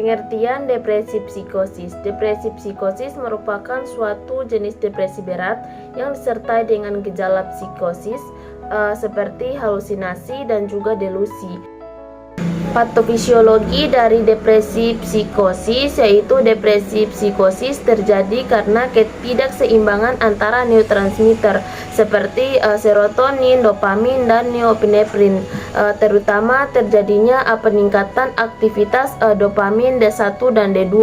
Pengertian depresi psikosis. Depresi psikosis merupakan suatu jenis depresi berat yang disertai dengan gejala psikosis seperti halusinasi dan juga delusi. Patofisiologi dari depresi psikosis yaitu depresi psikosis terjadi karena ketidakseimbangan antara neurotransmitter seperti serotonin, dopamin, dan norepinefrin, terutama terjadinya peningkatan aktivitas dopamin D1 dan D2.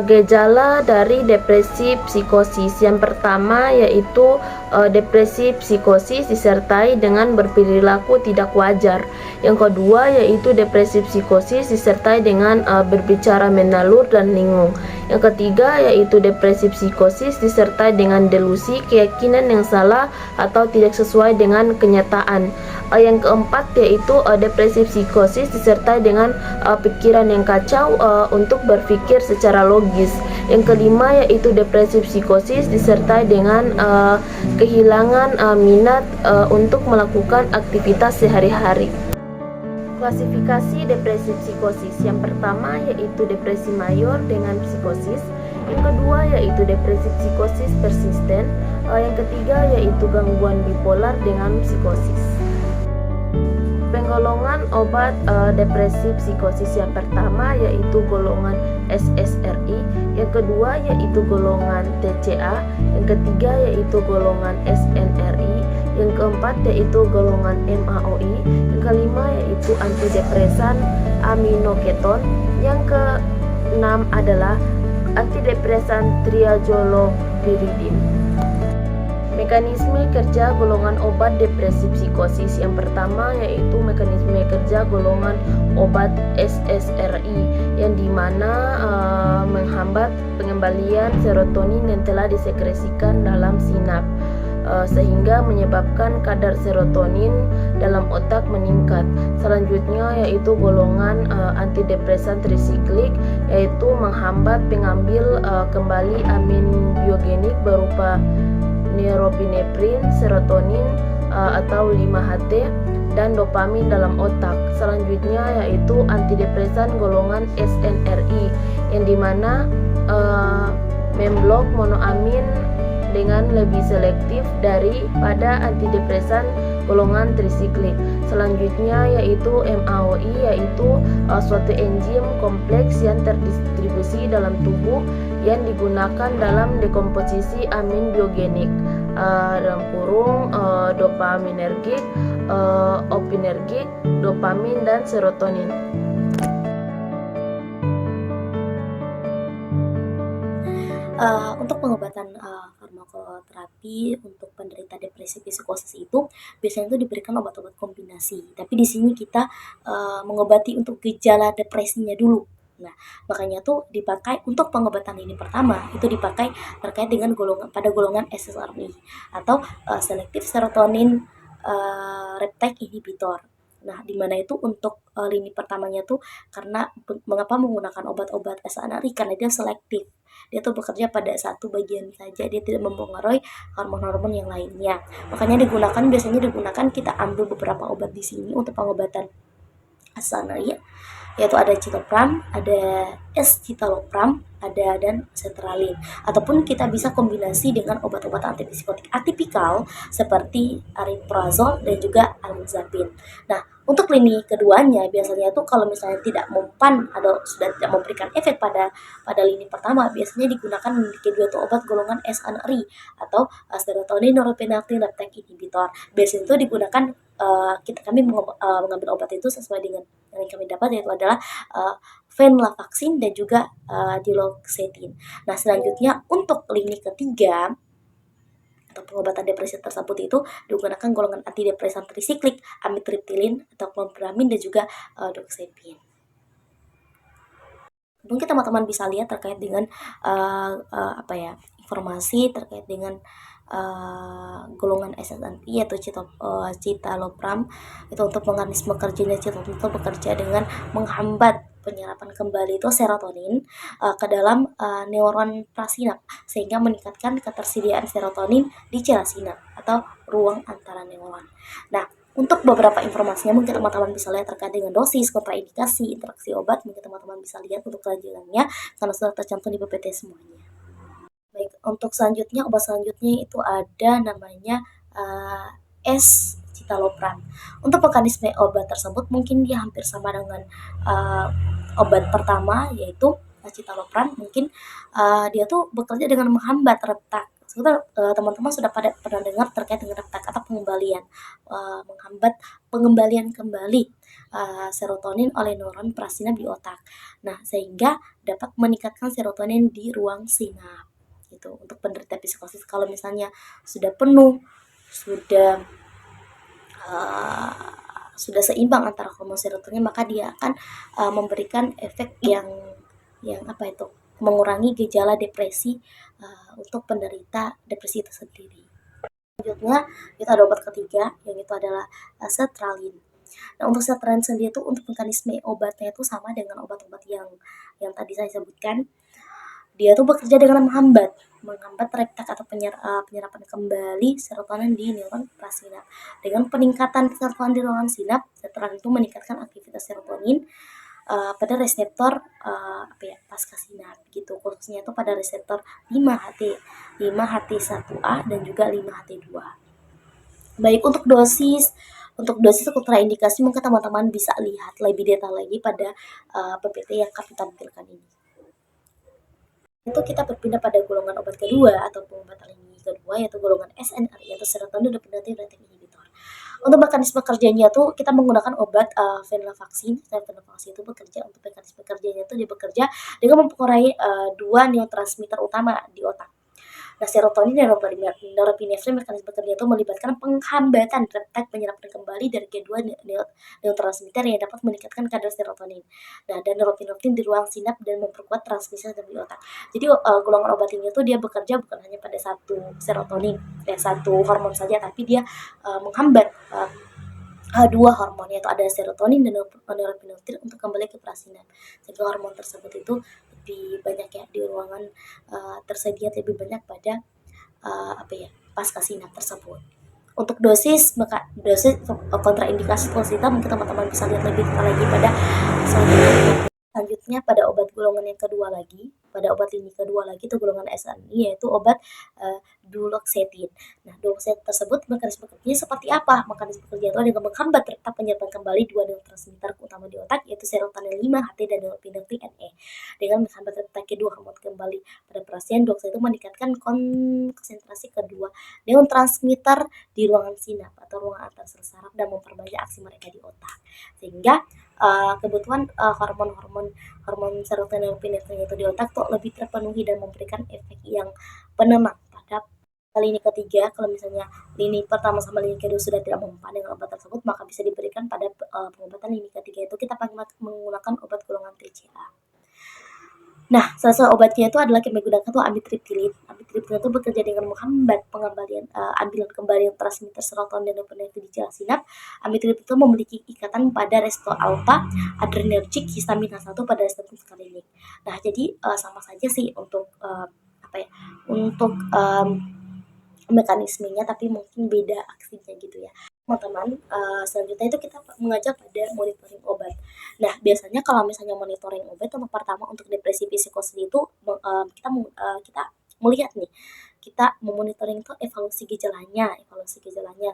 Gejala dari depresi psikosis yang pertama yaitu depresi psikosis disertai dengan berperilaku tidak wajar. Yang kedua yaitu depresi psikosis disertai dengan berbicara menalur dan linglung. Yang ketiga yaitu depresi psikosis disertai dengan delusi, keyakinan yang salah atau tidak sesuai dengan kenyataan. Yang keempat yaitu depresi psikosis disertai dengan pikiran yang kacau untuk berpikir secara logis. Yang kelima yaitu depresi psikosis disertai dengan kehilangan minat untuk melakukan aktivitas sehari-hari. Klasifikasi depresi psikosis. Yang pertama yaitu depresi mayor dengan psikosis. Yang kedua yaitu depresi psikosis persisten. Yang ketiga yaitu gangguan bipolar dengan psikosis. Penggolongan obat depresi psikosis yang pertama yaitu golongan SSRI, yang kedua yaitu golongan TCA, yang ketiga yaitu golongan SNRI, yang keempat yaitu golongan MAOI, yang kelima yaitu antidepresan aminoketon, yang keenam adalah antidepresan triazolopyridin. Mekanisme kerja golongan obat depresi psikosis. Yang pertama yaitu mekanisme kerja golongan obat SSRI yang dimana menghambat pengembalian serotonin yang telah disekresikan dalam sinap sehingga menyebabkan kadar serotonin dalam otak meningkat. Selanjutnya yaitu golongan antidepresan trisiklik, yaitu menghambat pengambil kembali amin biogenik berupa norepinefrin, serotonin atau 5-HT dan dopamin dalam otak. Selanjutnya yaitu antidepresan golongan SNRI yang dimana memblok monoamin dengan lebih selektif daripada antidepresan golongan trisiklik. Selanjutnya yaitu MAOI, yaitu suatu enzim kompleks yang terdistribusi dalam tubuh yang digunakan dalam dekomposisi amin biogenik, dalam kurung dopaminergik, opinergik, dopamin dan serotonin. Untuk pengobatan farmakoterapi untuk penderita depresi psikosis itu biasanya itu diberikan obat-obat kombinasi. Tapi di sini kita mengobati untuk gejala depresinya dulu. Nah, makanya tuh dipakai untuk pengobatan ini pertama itu dipakai terkait dengan golongan SSRI atau selective serotonin reuptake inhibitor. Nah, di mana itu untuk lini pertamanya tuh karena mengapa menggunakan obat-obat SNRI karena dia selektif. Dia tuh bekerja pada satu bagian saja, dia tidak mempengaruhi hormon-hormon yang lainnya. Makanya biasanya digunakan kita ambil beberapa obat di sini untuk pengobatan SNRI, yaitu ada citalopram, ada escitalopram, ada dan sertralin. Ataupun kita bisa kombinasi dengan obat-obat antipsikotik atipikal seperti ariprazol dan juga olanzapine. Nah, untuk lini keduanya biasanya tuh kalau misalnya tidak mempan atau sudah tidak memberikan efek pada lini pertama, biasanya digunakan lini kedua tuh obat golongan SNRI atau serotonin norepinephrine reuptake inhibitor. Biasanya itu digunakan kami mengambil obat itu sesuai dengan yang kami dapat, yaitu adalah venlafaxine dan juga diloxetin. Nah, selanjutnya untuk lini ketiga untuk pengobatan depresi tersebut itu digunakan golongan antidepresan trisiklik, amitriptilin atau clopramine dan juga doxepin. Mungkin teman-teman bisa lihat terkait dengan informasi terkait dengan golongan SSRI yaitu citalopram itu untuk mekanisme kerjanya. Citalopram itu bekerja dengan menghambat penyerapan kembali itu serotonin ke dalam neuron prasinap sehingga meningkatkan ketersediaan serotonin di celah sinap atau ruang antara neuron. Nah, Untuk beberapa informasinya mungkin teman-teman bisa lihat terkait dengan dosis, kontraindikasi, interaksi obat, mungkin teman-teman bisa lihat untuk kelanjutannya karena sudah tercantum di PPT semuanya. Baik, untuk selanjutnya obat selanjutnya itu ada namanya escitalopram. Untuk mekanisme obat tersebut mungkin dia hampir sama dengan obat pertama yaitu escitalopram. Mungkin dia tuh bekerja dengan menghambat retak. Teman-teman sudah pernah dengar terkait dengan retak atau pengembalian, menghambat pengembalian kembali serotonin oleh neuron prasinap di otak. Nah, sehingga dapat meningkatkan serotonin di ruang sinap gitu. Untuk penderita psikosis kalau misalnya sudah penuh, sudah sudah seimbang antara hormon serotonin, maka dia akan memberikan efek yang apa itu, mengurangi gejala depresi untuk penderita depresi itu sendiri. Selanjutnya kita ada obat ketiga yang itu adalah sertralin. Nah, untuk sertralin sendiri itu untuk mekanisme obatnya itu sama dengan obat-obat yang tadi saya sebutkan. Dia tuh bekerja dengan menghambat retak atau penyerapan kembali serotonin di neuron prasinap. Dengan peningkatan serotonin di ruangan sinap, sertralin itu meningkatkan aktivitas serotonin pada reseptor pasca sinap gitu, khususnya itu pada reseptor 5HT1A dan juga 5HT2. Baik, untuk dosis kontraindikasi mungkin teman-teman bisa lihat lebih detail lagi pada PPT yang kami tampilkan ini. Itu kita berpindah pada golongan obat kedua atau pengobatan lini kedua yaitu golongan SNRI atau serotonin reuptake inhibitor. Untuk mekanisme kerjanya tuh kita menggunakan obat venlafaxine. Venlafaxine itu bekerja untuk mekanisme kerjanya itu dia bekerja dengan mempengaruhi dua neurotransmitter utama di otak. Nah, serotonin dan norepinefrin mekanisme kerja itu melibatkan penghambatan retak penyerapan kembali dari kedua neurotransmitter yang dapat meningkatkan kadar serotonin. Nah, dan norepinefrin di ruang sinap dan memperkuat transmisi di otak. Jadi golongan obat ini tuh dia bekerja bukan hanya pada satu serotonin, satu hormon saja, tapi dia menghambat dua hormon yaitu ada serotonin dan norepinefrin untuk kembali ke prasinap. Sehingga hormon tersebut itu lebih banyak ya di ruangan tersedia lebih banyak pada pasca sinap tersebut. Untuk dosis kontraindikasi kita mungkin teman-teman bisa lihat lebih detail lagi pada selanjutnya pada obat golongan yang kedua lagi, pada obat lini kedua lagi itu golongan SNRI yaitu obat duloxetine. Nah, duloxetine tersebut mekanisme kerjanya seperti apa? Mekanisme kerja itu dengan menghambat retak penyerapan kembali dua neurotransmitter utama di otak yaitu serotonin 5-HT dan norepinefrin NE. Dengan menghambat retak kedua hormon kembali pada pasien, duloxetine itu meningkatkan konsentrasi kedua neurotransmitter di ruangan sinap atau ruangan antar sel saraf dan memperbanyak aksi mereka di otak. Sehingga kebutuhan hormon serotonin norepinefrin itu di otak tuh lebih terpenuhi dan memberikan efek yang penenang pada lini ketiga. Kalau misalnya lini pertama sama lini kedua sudah tidak mempan dengan obat tersebut, maka bisa diberikan pada pengobatan lini ketiga itu kita menggunakan obat golongan TCA. Nah, salah satu obatnya itu adalah yang menggunakan tuh amitriptilin. Amitriptilin itu bekerja dengan menghambat ambilan kembali transmitter serotonin dan norepinefrin di jalan sinap. Amitriptilin itu memiliki ikatan pada reseptor alfa adrenergic histamin H1 pada reseptor skalinik. Nah, jadi sama saja sih untuk untuk mekanismenya, tapi mungkin beda aksinya gitu ya. Teman-teman, selanjutnya itu kita mengajak pada monitoring obat. Nah, biasanya kalau misalnya monitoring obat untuk pertama untuk depresi psikosis itu kita melihat nih, kita memonitoring itu evaluasi gejalanya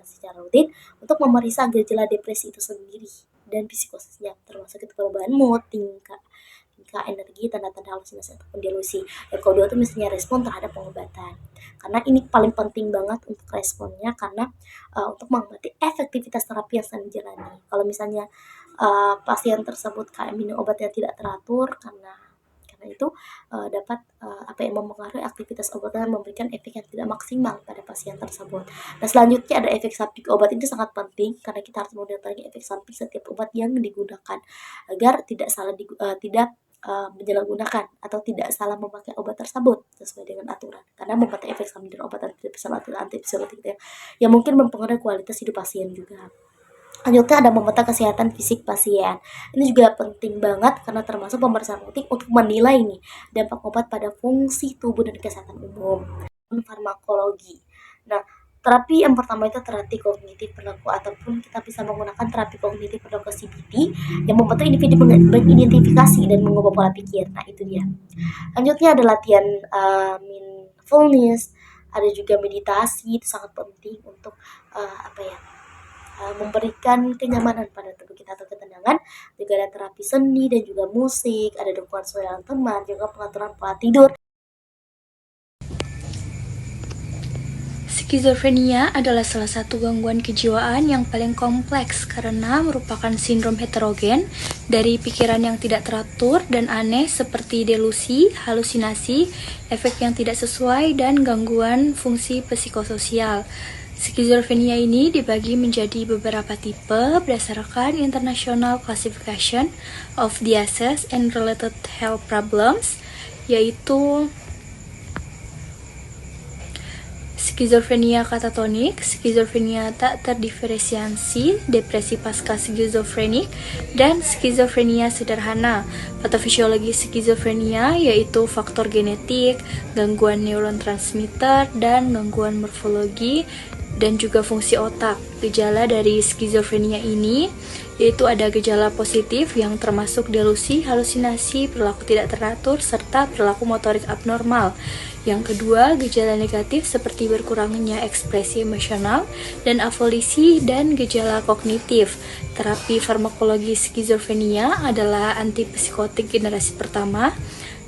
secara rutin untuk memeriksa gejala depresi itu sendiri dan psikosisnya, termasuk itu perubahan mood, tingkah energi, tanda-tanda halusinasi ataupun delusi. Yang kedua itu misalnya respon terhadap pengobatan. Karena ini paling penting banget untuk responnya karena untuk mengamati efektivitas terapi yang sedang dijalani. Kalau misalnya pasien tersebut kayak minum obat yang tidak teratur karena itu dapat mempengaruhi aktivitas obat dan memberikan efek yang tidak maksimal pada pasien tersebut. Nah, selanjutnya ada efek samping obat. Itu sangat penting karena kita harus mengetahui efek samping setiap obat yang digunakan agar tidak menyalahgunakan atau tidak salah memakai obat tersebut sesuai dengan aturan. Karena memakai efek samping dari obat antipsikotik yang mungkin mempengaruhi kualitas hidup pasien juga. Selanjutnya ada memeta kesehatan fisik pasien. Ini juga penting banget karena termasuk pemeriksaan rutin untuk menilai nih dampak obat pada fungsi tubuh dan kesehatan umum. Farmakologi. Nah, Terapi yang pertama itu terapi kognitif perilaku, ataupun kita bisa menggunakan terapi kognitif perilaku CBT yang membantu individu mengidentifikasi dan mengubah pola pikir. Nah, itu dia. Lanjutnya ada latihan mindfulness, ada juga meditasi. Itu sangat penting untuk memberikan kenyamanan pada tubuh kita atau ketenangan. Juga ada terapi seni dan juga musik, ada dukungan sosial teman, juga pengaturan pola tidur. Skizofrenia adalah salah satu gangguan kejiwaan yang paling kompleks karena merupakan sindrom heterogen dari pikiran yang tidak teratur dan aneh seperti delusi, halusinasi, efek yang tidak sesuai, dan gangguan fungsi psikososial. Skizofrenia ini dibagi menjadi beberapa tipe berdasarkan International Classification of Diseases and Related Health Problems, yaitu skizofrenia katatonik, skizofrenia tak terdiferensiasi, depresi pasca skizofrenik, dan skizofrenia sederhana. Patofisiologi skizofrenia yaitu faktor genetik, gangguan neuron transmitter, dan gangguan morfologi dan juga fungsi otak. Gejala dari skizofrenia ini yaitu ada gejala positif yang termasuk delusi, halusinasi, perilaku tidak teratur, serta perilaku motorik abnormal. Yang kedua, gejala negatif seperti berkurangnya ekspresi emosional dan afolisi, dan gejala kognitif. Terapi farmakologi skizofrenia adalah antipsikotik generasi pertama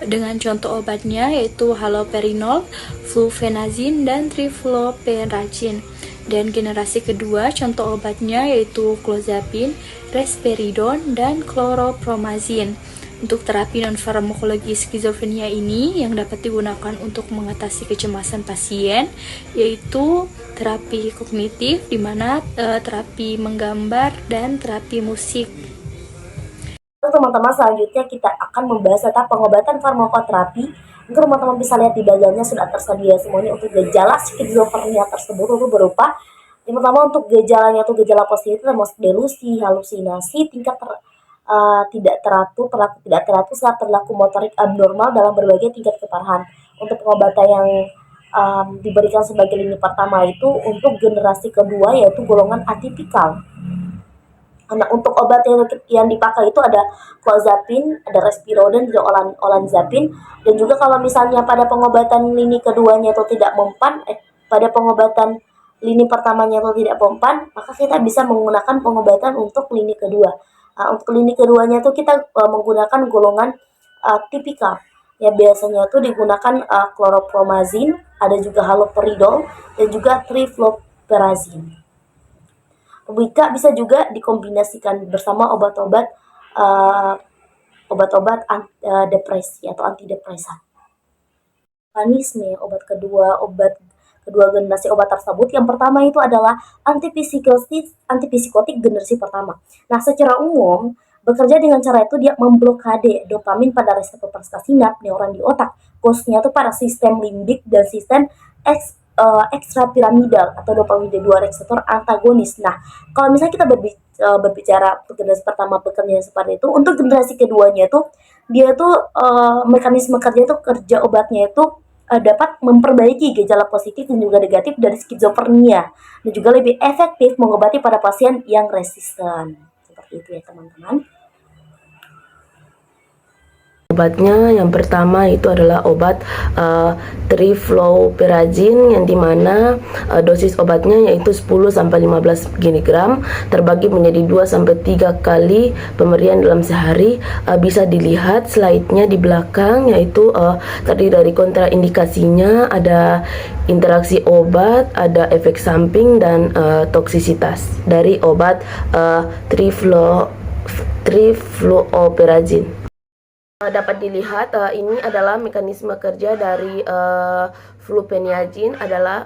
dengan contoh obatnya yaitu haloperinol, flufenazin, dan trifluoperazin. Dan generasi kedua contoh obatnya yaitu clozapine, risperidon, dan chlorpromazin. Untuk terapi non-farmakologi skizofrenia ini yang dapat digunakan untuk mengatasi kecemasan pasien yaitu terapi kognitif, di mana terapi menggambar, dan terapi musik. Teman-teman, selanjutnya kita akan membahas tentang pengobatan farmakoterapi. Untuk teman-teman bisa lihat di bagiannya sudah tersedia semuanya untuk gejala skizofrenia tersebut. Itu berupa yang pertama untuk gejalanya itu gejala positif termasuk delusi, halusinasi, tingkat tidak teratur, perilaku tidak teratur, saat perilaku motorik abnormal dalam berbagai tingkat keparahan. Untuk pengobatan yang diberikan sebagai lini pertama itu untuk generasi kedua yaitu golongan atipikal. Nah, untuk obat yang dipakai itu ada clozapine, ada risperidon, dan olanzapine. Dan juga kalau misalnya pada pengobatan lini keduanya itu tidak mempan, pada pengobatan lini pertamanya itu tidak mempan, maka kita bisa menggunakan pengobatan untuk lini kedua. Untuk lini keduanya itu kita menggunakan golongan tipikal. Ya, biasanya itu digunakan chlorpromazin, ada juga haloperidol, dan juga trifluoperazin. Bisa juga dikombinasikan bersama obat-obat depresi atau antidepresan. Mekanisme obat kedua generasi obat tersebut, yang pertama itu adalah antipsikotik generasi pertama. Nah, secara umum bekerja dengan cara itu dia memblokade dopamin pada reseptor sinap neuron di otak, khususnya itu pada sistem limbik dan sistem ekstrapiramidal atau dopamin D2 reseptor antagonis. Nah, kalau misalnya kita berbicara untuk generasi pertama bekerja seperti itu, untuk generasi keduanya itu dia tuh mekanisme kerja obatnya itu dapat memperbaiki gejala positif dan juga negatif dari skizofrenia dan juga lebih efektif mengobati pada pasien yang resisten. Seperti itu ya, teman-teman. Obatnya yang pertama itu adalah obat trifluoperazin, yang dimana dosis obatnya yaitu 10-15 mg terbagi menjadi 2-3 kali pemberian dalam sehari. Bisa dilihat slide-nya di belakang, yaitu terdiri dari kontraindikasinya, ada interaksi obat, ada efek samping, dan toksisitas dari obat trifluoperazin. Dapat dilihat ini adalah mekanisme kerja dari flupeniazin. Adalah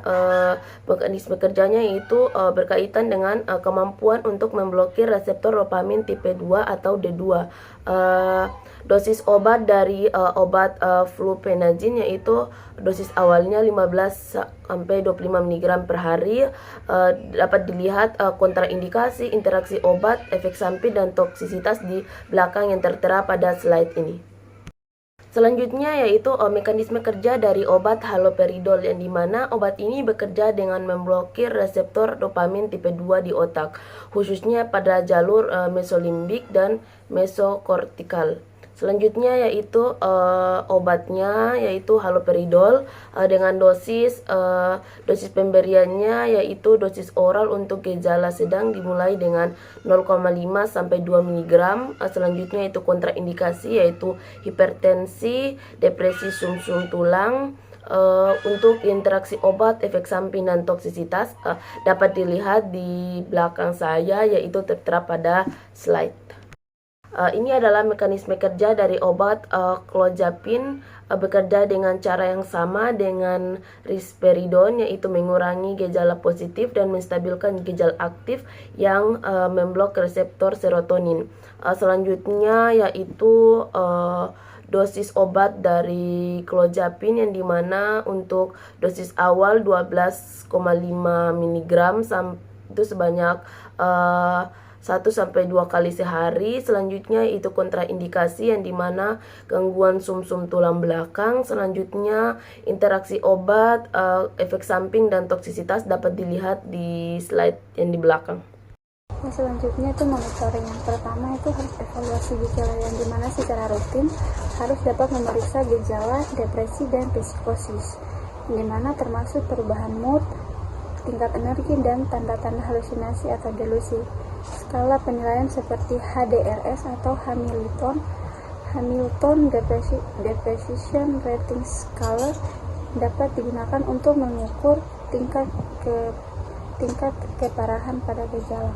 mekanisme kerjanya yaitu berkaitan dengan kemampuan untuk memblokir reseptor dopamin tipe 2 atau D2. Dosis obat dari obat flupeniazin yaitu dosis awalnya 15-25 mg per hari. Dapat dilihat kontraindikasi, interaksi obat, efek samping, dan toksisitas di belakang yang tertera pada slide ini. Selanjutnya yaitu mekanisme kerja dari obat haloperidol, yang dimana obat ini bekerja dengan memblokir reseptor dopamin tipe 2 di otak, khususnya pada jalur mesolimbik dan mesokortikal. Selanjutnya yaitu obatnya yaitu haloperidol dengan dosis pemberiannya yaitu dosis oral untuk gejala sedang dimulai dengan 0,5 sampai 2 mg. Selanjutnya itu kontraindikasi yaitu hipertensi, depresi sumsum tulang. Untuk interaksi obat, efek samping dan toksisitas dapat dilihat di belakang saya, yaitu tertera pada slide. Ini adalah mekanisme kerja dari obat clozapine, bekerja dengan cara yang sama dengan risperidon, yaitu mengurangi gejala positif dan menstabilkan gejala aktif yang memblok reseptor serotonin. Selanjutnya yaitu dosis obat dari clozapine, yang dimana untuk dosis awal 12,5 mg itu sebanyak 1-2 kali sehari. Selanjutnya itu kontraindikasi, yang dimana gangguan sumsum tulang belakang. Selanjutnya interaksi obat, efek samping dan toksisitas dapat dilihat di slide yang di belakang. Yang selanjutnya itu monitoring. Yang pertama itu harus evaluasi gejala, yang dimana secara rutin harus dapat memeriksa gejala depresi dan psikosis, yang dimana termasuk perubahan mood, tingkat energi, dan tanda-tanda halusinasi atau delusi. Skala penilaian seperti HDRS atau Hamilton Depression Rating Scale dapat digunakan untuk mengukur tingkat keparahan pada gejala.